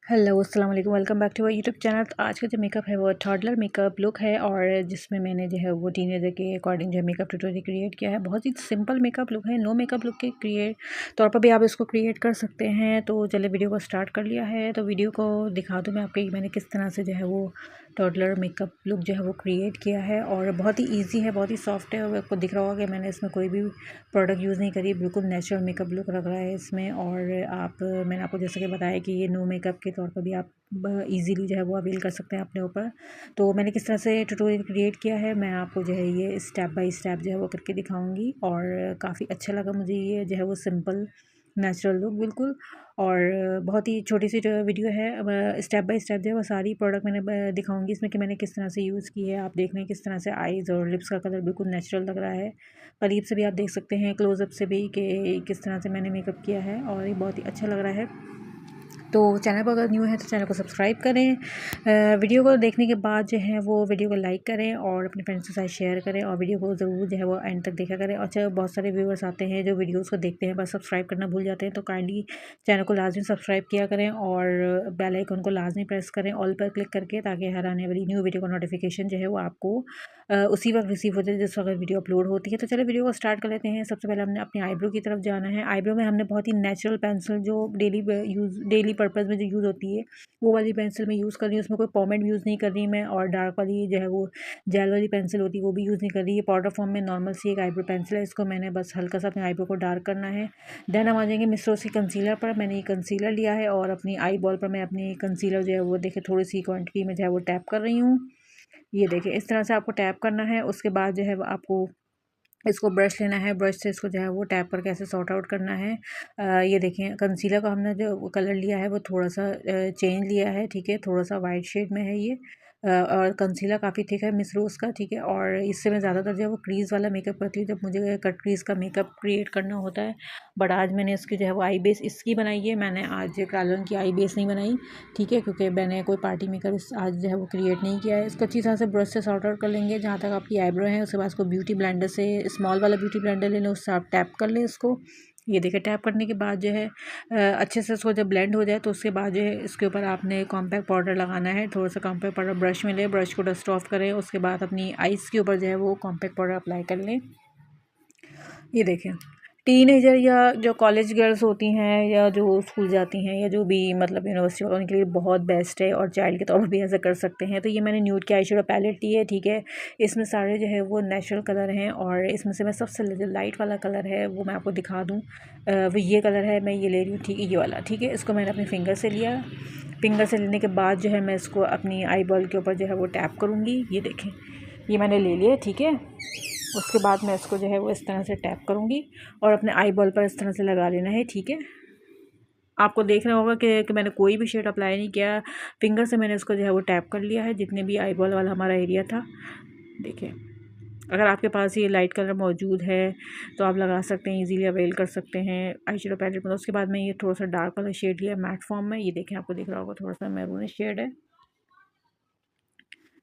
Hello अस्सलाम वालेकुम, welcome back to our YouTube channel. तो आज का जो मेकअप है वो टॉडलर मेकअप लुक है और जिसमें मैंने जो है वो टीनेजर के अकॉर्डिंग जो है मेकअप ट्यूटोरियल क्रिएट किया है। बहुत ही सिंपल मेकअप लुक है, नो मेकअप लुक के क्रिएट तौर पर भी आप इसको क्रिएट कर सकते हैं। तो चलिए वीडियो को स्टार्ट कर लिया है, तो वीडियो को दिखा दूँ मैं आपको मैंने किस तरह से जो है वो टॉडलर मेकअप लुक जो है वो क्रिएट किया है। और बहुत ही ईजी है, बहुत ही सॉफ्ट है और आपको दिख रहा होगा कि मैंने इसमें कोई भी प्रोडक्ट यूज़ नहीं करी, बिल्कुल नेचुरल मेकअप लुक लग रहा है इसमें। और मैंने आपको जैसे कि बताया कि ये नो मेकअप के तौर पर भी आप ईज़िली जो है वो अवेल कर सकते हैं अपने ऊपर। तो मैंने किस तरह से ट्यूटोरियल क्रिएट किया है मैं आपको जो है ये स्टेप बाय स्टेप जो है वो करके दिखाऊंगी। और काफ़ी अच्छा लगा मुझे ये जो है वो सिंपल नेचुरल लुक बिल्कुल। और बहुत ही छोटी सी जो वीडियो है, स्टेप बाय स्टेप जो है वो सारी प्रोडक्ट मैंने दिखाऊंगी इसमें कि मैंने किस तरह से यूज़ की है। आप देख रहे हैं किस तरह से आईज़ और लिप्स का कलर बिल्कुल नेचुरल लग रहा है। करीब से भी आप देख सकते हैं, क्लोज़अप से भी, कि किस तरह से मैंने मेकअप किया है और ये बहुत ही अच्छा लग रहा है। तो चैनल पर अगर न्यू है तो चैनल को सब्सक्राइब करें। वीडियो को देखने के बाद जो है वो वीडियो को लाइक करें और अपने फ्रेंड्स के साथ शेयर करें और वीडियो को ज़रूर जो है वो एंड तक देखा करें। अच्छा, बहुत सारे व्यूअर्स आते हैं जो वीडियोस को देखते हैं बस सब्सक्राइब करना भूल जाते हैं, तो काइंडली चैनल को लाजमी सब्सक्राइब किया करें और बेल आइकन को लाजमी प्रेस करें ऑल पर क्लिक करके, ताकि हर आने वाली न्यू वीडियो का नोटिफिकेशन जो है वो आपको उसी वक्त रिसीव हो जाए जिस वक्त वीडियो अपलोड होती है। तो चलिए वीडियो को स्टार्ट कर लेते हैं। सबसे पहले हमने अपनी आईब्रो की तरफ जाना है। आईब्रो में हमने बहुत ही नेचुरल पेंसिल जो डेली पर्पज़ में जो यूज़ होती है वो वाली पेंसिल मैं यूज़ कर रही हूँ। उसमें कोई पॉमेंट यूज़ नहीं कर रही मैं, और डार्क वाली जो है वो जेल वाली पेंसिल होती है वो भी यूज़ नहीं कर रही है। पाउडर फॉर्म में नॉर्मल सी एक आईब्रो पेंसिल है, इसको मैंने बस हल्का सा अपने आईब्रो को डार्क करना है। देन हम आ जाएंगे मिस्टर रोज़ की कंसीलर पर। मैंने ये कंसीलर लिया है और अपनी आई बॉल पर मैं अपनी कंसीलर जो है वो देखे थोड़ी सी क्वान्टिटी में जो है वो टैप कर रही हूँ। ये देखिए इस तरह से आपको टैप करना है। उसके बाद जो है वो आपको इसको ब्रश लेना है, ब्रश से इसको जो है वो टैप करके ऐसे सॉर्ट आउट करना है। ये देखें कंसीलर का हमने जो कलर लिया है वो थोड़ा सा चेंज लिया है, ठीक है, थोड़ा सा वाइट शेड में है ये। और कंसीलर काफ़ी थिक है मिस रोज़ का, ठीक है। और इससे मैं ज़्यादातर जो है वो क्रीज़ वाला मेकअप करती हूँ जब मुझे कट क्रीज़ का मेकअप क्रिएट करना होता है। बट आज मैंने इसकी जो है वो आई बेस इसकी बनाई है, मैंने आज कालन की आई बेस नहीं बनाई, ठीक है, क्योंकि मैंने कोई पार्टी मेकअप आज जो है वो क्रिएट नहीं किया है। इसको अच्छी तरह से ब्रश से सॉर्ट आउट कर लेंगे जहाँ तक आपकी आईब्रो है। उसके बाद इसको ब्यूटी ब्लेंडर से, स्मॉल वाला ब्यूटी ब्लेंडर ले लें, उससे आप टैप कर लें इसको। ये देखिए टैप करने के बाद जो है अच्छे से इसको जब ब्लेंड हो जाए तो उसके बाद जो है इसके ऊपर आपने कॉम्पैक्ट पाउडर लगाना है। थोड़ा सा कॉम्पैक्ट पाउडर ब्रश में लें, ब्रश को डस्ट ऑफ करें, उसके बाद अपनी आइज़ के ऊपर जो है वो कॉम्पैक्ट पाउडर अप्लाई कर लें। ये देखें टीनेजर या जो कॉलेज गर्ल्स होती हैं या जो स्कूल जाती हैं या जो भी मतलब यूनिवर्सिटी वालों के लिए बहुत बेस्ट है, और चाइल्ड के तौर पर भी ऐसा कर सकते हैं। तो ये मैंने न्यूड की आई शेडो पैलेट ली है, ठीक है। इसमें सारे जो है वो नेचुरल कलर हैं और इसमें से मैं सबसे जो लाइट वाला कलर है वो मैं आपको दिखा दूँ। वो ये कलर है, मैं ये ले रही हूँ, ठीक है, ये वाला, ठीक है। इसको मैंने अपने फिंगर से लिया। फिंगर से लेने के बाद जो है मैं इसको अपनी आई बॉल के ऊपर जो है वो टैप करूँगी। ये देखें ये मैंने ले लिया, ठीक है। उसके बाद मैं इसको जो है वो इस तरह से टैप करूँगी और अपने आई बॉल पर इस तरह से लगा लेना है, ठीक है। आपको देखना होगा कि मैंने कोई भी शेड अप्लाई नहीं किया, फिंगर से मैंने इसको जो है वो टैप कर लिया है जितने भी आई बॉल वाला हमारा एरिया था। देखिए अगर आपके पास ये लाइट कलर मौजूद है तो आप लगा सकते हैं, इजीली अवेल कर सकते हैं आई शेडो पैलेट में। उसके बाद मैं ये थोड़ा सा डार्क वाला शेड लिया मैट फॉर्म में। ये देखें आपको दिख रहा होगा थोड़ा सा मैरून शेड है,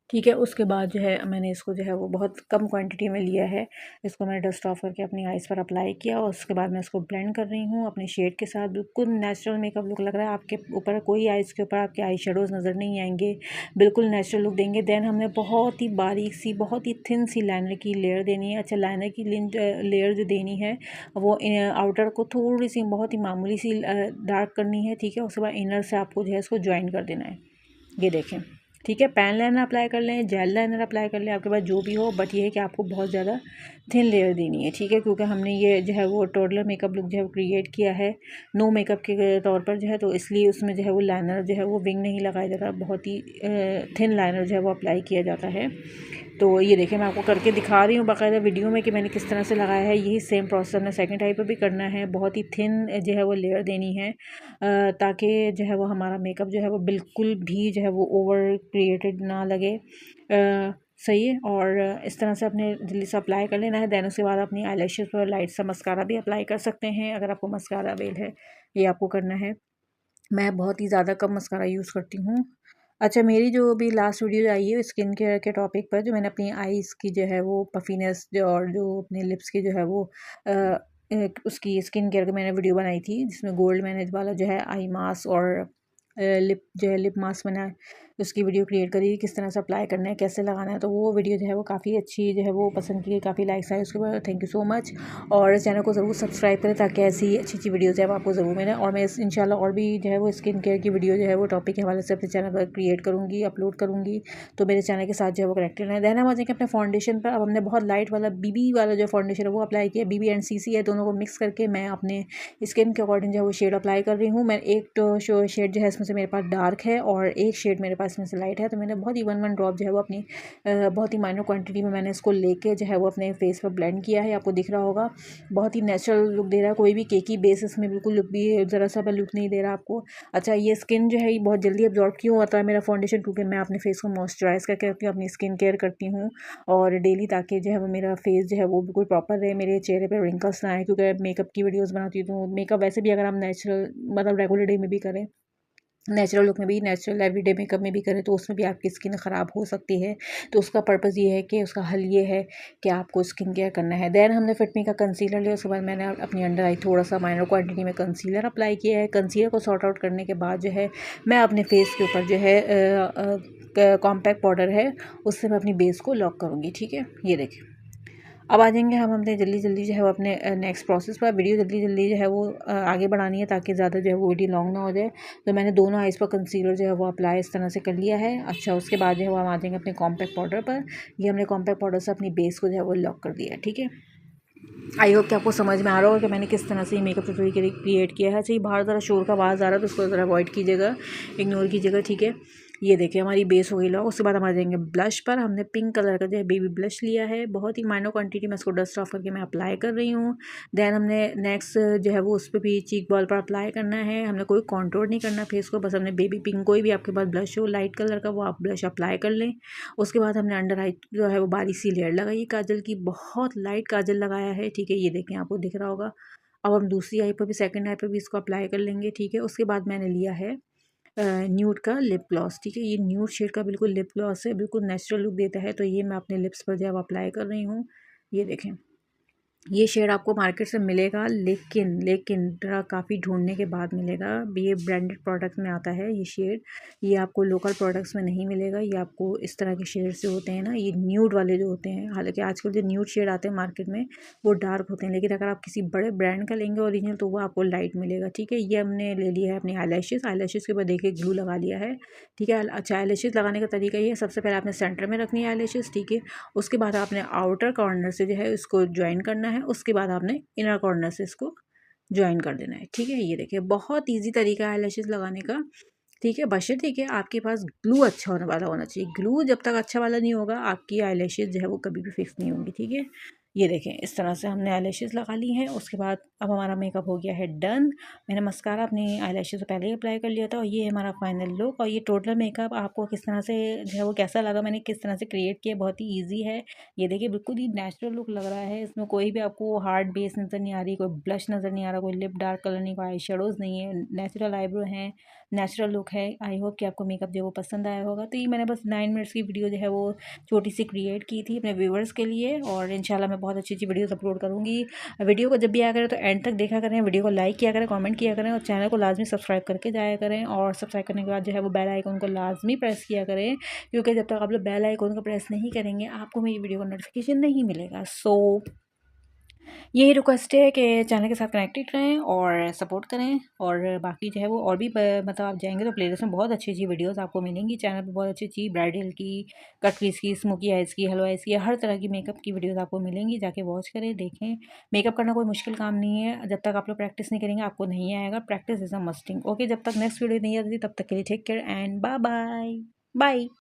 ठीक है। उसके बाद जो है मैंने इसको जो है वो बहुत कम क्वांटिटी में लिया है। इसको मैंने डस्ट ऑफ करके अपनी आइज़ पर अप्लाई किया और उसके बाद मैं इसको ब्लेंड कर रही हूँ अपने शेड के साथ। बिल्कुल नेचुरल मेकअप लुक लग रहा है आपके ऊपर, कोई आइज़ के ऊपर आपके आई शेडोज़ नज़र नहीं आएंगे, बिल्कुल नेचुरल लुक देंगे। देन हमने बहुत ही बारीक सी, बहुत ही थिन सी लाइनर की लेयर देनी है। अच्छा, लाइनर की लेयर जो देनी है वो आउटर को थोड़ी सी बहुत ही मामूली सी डार्क करनी है, ठीक है। उसके बाद इनर से आपको जो है इसको ज्वाइन कर देना है। ये देखें, ठीक है। पैन लाइनर अप्लाई कर लें, जेल लाइनर अप्लाई कर लें, आपके पास जो भी हो, बट ये है कि आपको बहुत ज़्यादा थिन लेयर देनी है, ठीक है, क्योंकि हमने ये जो है वो टोडलर मेकअप लुक जो है वो क्रिएट किया है नो मेकअप के तौर पर जो है, तो इसलिए उसमें जो है वो लाइनर जो है वो विंग नहीं लगाया जाता, बहुत ही थिन लाइनर जो है वो अप्लाई किया जाता है। तो ये देखिए मैं आपको करके दिखा रही हूँ बाकायदा वीडियो में कि मैंने किस तरह से लगाया है। यही सेम प्रोसेस हमने सेकंड टाइप पर भी करना है। बहुत ही थिन जो है वो लेयर देनी है ताकि जो है वो हमारा मेकअप जो है वो बिल्कुल भी जो है वो ओवर क्रिएटेड ना लगे। सही है। और इस तरह से अपने जल्दी से अप्लाई कर लेना है। देन उसके बाद अपनी आईलैशेस पर लाइट सा मस्कारा भी अप्लाई कर सकते हैं अगर आपको मस्कारा अवेल है, ये आपको करना है। मैं बहुत ही ज़्यादा कम मस्कारा यूज़ करती हूँ। अच्छा, मेरी जो अभी लास्ट वीडियो आई है स्किन केयर के टॉपिक पर, जो मैंने अपनी आईज़ की जो है वो पफीनेस जो और जो अपने लिप्स की जो है वो उसकी स्किन केयर की मैंने वीडियो बनाई थी जिसमें गोल्ड मैनेज वाला जो है आई मास्क और लिप जो है लिप मास्क बनाए उसकी वीडियो क्रिएट करी, किस तरह से अप्लाई करना है, कैसे लगाना है। तो वो वीडियो जो है वो काफ़ी अच्छी जो है वो पसंद की, काफ़ी लाइक्स आए उसके बाद। Thank you so much. और चैनल को ज़रूर सब्सक्राइब करें ताकि ऐसी अच्छी अच्छी वीडियोज़ जो है वो आपको ज़रूर मिलें। और मैं इंशाल्लाह और भी जो है वो स्किन केयर की वीडियो जो है वो टॉपिक के हवाले से अपने चैनल पर क्रिएट करूँगी, अपलोड करूँगी। तो मेरे चैनल के साथ जो है वो कनेक्टेड रहें। देन हम आ जाएंगे अपने फाउंडेशन पर। अब हमने बहुत लाइट वाला बीबी वाला जो फाउंडेशन है वो अप्लाई किया। बीबी एंड सीसी है, दोनों को मिक्स करके मैं अपने स्किन के अकॉर्डिंग जो है वो शेड अप्लाई कर रही हूँ। मैं एक तो शेड जो है इसमें से मेरे पास डार्क है और एक शेड मेरे पास इसमें से लाइट है। तो मैंने बहुत ही 1 ड्रॉप जो है वो अपनी बहुत ही माइनर क्वांटिटी में मैंने इसको लेके जो है वो अपने फेस पर ब्लेंड किया है। आपको दिख रहा होगा बहुत ही नेचुरल लुक दे रहा है, कोई भी केकी बेसिस में बिल्कुल लुक भी ज़रा सा भी लुक नहीं दे रहा आपको। अच्छा, ये स्किन जो है ये बहुत जल्दी अब्जॉर्ब क्यों होता है मेरा फाउंडेशन, क्योंकि मैं अपने फेस को मॉइस्चराइज करके अपनी स्किन केयर करती हूँ और डेली, ताकि जो है वो मेरा फेस जो है वो बिल्कुल प्रॉपर रहे, मेरे चेहरे पे रिंकल्स ना आए। क्योंकि मेकअप की वीडियोस बनाती हूँ तो मेकअप वैसे भी अगर हम नेचुरल मतलब रेगुलर डे में भी करें, नेचुरल लुक में भी, नेचुरल एवरीडे मेकअप में भी करें तो उसमें भी आपकी स्किन ख़राब हो सकती है। तो उसका पर्पज़ ये है कि उसका हल ये है कि आपको स्किन केयर करना है। देन हमने फिटमी का कंसीलर लिया, उसके बाद मैंने अपनी अंडर आई थोड़ा सा माइनर क्वांटिटी में कंसीलर अप्लाई किया है। कंसीलर को सॉर्ट आउट करने के बाद जो है मैं अपने फेस के ऊपर जो है कॉम्पैक्ट पाउडर है उससे मैं अपनी बेस को लॉक करूँगी। ठीक है, ये देखिए। अब आ जाएंगे हम अपने जल्दी जल्दी जो है वो अपने नेक्स्ट प्रोसेस पर। वीडियो जल्दी जल्दी जो है वो आगे बढ़ानी है ताकि ज़्यादा जो है वो वीडियो लॉन्ग ना हो जाए। तो मैंने दोनों आइज़ पर कंसीलर जो है वो अप्लाई इस तरह से कर लिया है। अच्छा, उसके बाद जो है वो हम आ जाएंगे अपने कॉम्पैक्ट पाउडर पर। ये हमने कॉम्पैक्ट पाउडर से अपनी बेस को जो है वो लॉक कर दिया है। ठीक है, आई होप कि आपको समझ में आ रहा होगा कि मैंने किस तरह से ये मेकअप ट्यूटोरियल क्रिएट किया है। चाहिए बाहर ज़रा शोर का आवाज़ आ रहा है तो उसको ज़रा अवॉइड कीजिएगा, इग्नोर कीजिएगा। ठीक है, ये देखिए हमारी बेस हो गई लॉक। उसके बाद हम आ जाएंगे ब्लश पर। हमने पिंक कलर का जो है बेबी ब्लश लिया है, बहुत ही माइनर क्वांटिटी में इसको डस्ट ऑफ करके मैं अप्लाई कर रही हूँ। देन हमने नेक्स्ट जो है वो उस पर भी चीक बॉल पर अप्लाई करना है। हमने कोई कॉन्टोर नहीं करना फेस को, बस हमने बेबी पिंक, कोई भी आपके पास ब्लश हो लाइट कलर का वो आप ब्लश अप्लाई कर लें। उसके बाद हमने अंडर आई जो है वो बारीक सी लेयर लगाई काजल की, बहुत लाइट काजल लगाया है। ठीक है, ये देखें आपको दिख रहा होगा। अब हम दूसरी आई पर भी, सेकंड आई पर भी इसको अप्लाई कर लेंगे। ठीक है, उसके बाद मैंने लिया है न्यूड का लिप ग्लॉस। ठीक है, ये न्यूड शेड का बिल्कुल लिप ग्लॉस है, बिल्कुल नेचुरल लुक देता है। तो ये मैं अपने लिप्स पर जो है अप्लाई कर रही हूँ। ये देखें, ये शेड आपको मार्केट से मिलेगा, लेकिन काफ़ी ढूंढने के बाद मिलेगा। ये ब्रांडेड प्रोडक्ट में आता है ये शेड, ये आपको लोकल प्रोडक्ट्स में नहीं मिलेगा। ये आपको इस तरह के शेड्स जो होते हैं ना, ये न्यूड वाले जो होते हैं, हालांकि आजकल जो न्यूड शेड आते हैं मार्केट में वो डार्क होते हैं, लेकिन अगर आप किसी बड़े ब्रांड का लेंगे ओरिजिनल तो वो आपको लाइट मिलेगा। ठीक है, ये हमने ले लिया है अपनी आई लैशेज़ के ऊपर देखिए ग्लू लगा लिया है। ठीक है, अच्छा आई लैशेज़ लगाने का तरीका ये है, सबसे पहले आपने सेंटर में रखनी है आई लैशेज़। ठीक है, उसके बाद आपने आउटर कॉर्नर से जो है इसको ज्वाइन करना है, उसके बाद आपने इनर कॉर्नर से इसको ज्वाइन कर देना है। ठीक है, ये देखिए बहुत इजी तरीका है आईलैशेस लगाने का। ठीक है, बशर्ते कि आपके पास ग्लू अच्छा होने वाला होना चाहिए। ग्लू जब तक अच्छा वाला नहीं होगा आपकी आईलैशेस जो है वो कभी भी फिक्स नहीं होंगी। ठीक है, ये देखें इस तरह से हमने आईलैशेस लगा ली हैं। उसके बाद अब हमारा मेकअप हो गया है डन। मैंने मस्कारा अपनी आईलैशेस से पहले ही अप्लाई कर लिया था और ये है हमारा फाइनल लुक। और ये टोटल मेकअप आपको किस तरह से जो है वो कैसा लगा, मैंने किस तरह से क्रिएट किया, बहुत ही ईजी है। ये देखिए बिल्कुल ही नेचुरल लुक लग रहा है, इसमें कोई भी आपको हार्ड बेस नज़र नहीं आ रही, कोई ब्लश नज़र नहीं आ रहा, कोई लिप डार्क कलर नहीं, कोई आई शेडोज़ नहीं है, नेचुरल आईब्रो हैं, नेचुरल लुक है। आई होप कि आपको मेकअप जो वो पसंद आया होगा। तो ये मैंने बस 9 मिनट्स की वीडियो जो है वो छोटी सी क्रिएट की थी अपने व्यूवर्स के लिए, और इंशाल्लाह मैं बहुत अच्छी अच्छी वीडियोस अपलोड करूँगी। वीडियो को जब भी आया करें तो एंड तक देखा करें, वीडियो को लाइक किया करें, कमेंट किया करें और चैनल को लाजमी सब्सक्राइब करके जाया करें। और सब्सक्राइब करने के बाद जो है वो बेल आइकन को लाजमी प्रेस किया करें, क्योंकि जब तक आप लोग बेल आइकन को प्रेस नहीं करेंगे आपको मेरी वीडियो का नोटिफिकेशन नहीं मिलेगा। सो यही रिक्वेस्ट है कि चैनल के साथ कनेक्टेड रहें और सपोर्ट करें। और बाकी जो है वो और भी मतलब आप जाएंगे तो प्लेलिस्ट में बहुत अच्छी अच्छी वीडियोस आपको मिलेंगी चैनल पे, बहुत अच्छी अच्छी ब्राइडल की, कट क्रीज की, स्मोकी आइज़ की, हेलो आइज़ की, हर तरह की मेकअप की वीडियोस आपको मिलेंगी। जाके वॉच करें, देखें। मेकअप करना कोई मुश्किल काम नहीं है, जब तक आप लोग प्रैक्टिस नहीं करेंगे आपको नहीं आएगा। Practice is a Mustang. Okay, जब तक नेक्स्ट वीडियो नहीं आती तब तक के लिए take care and bye bye bye.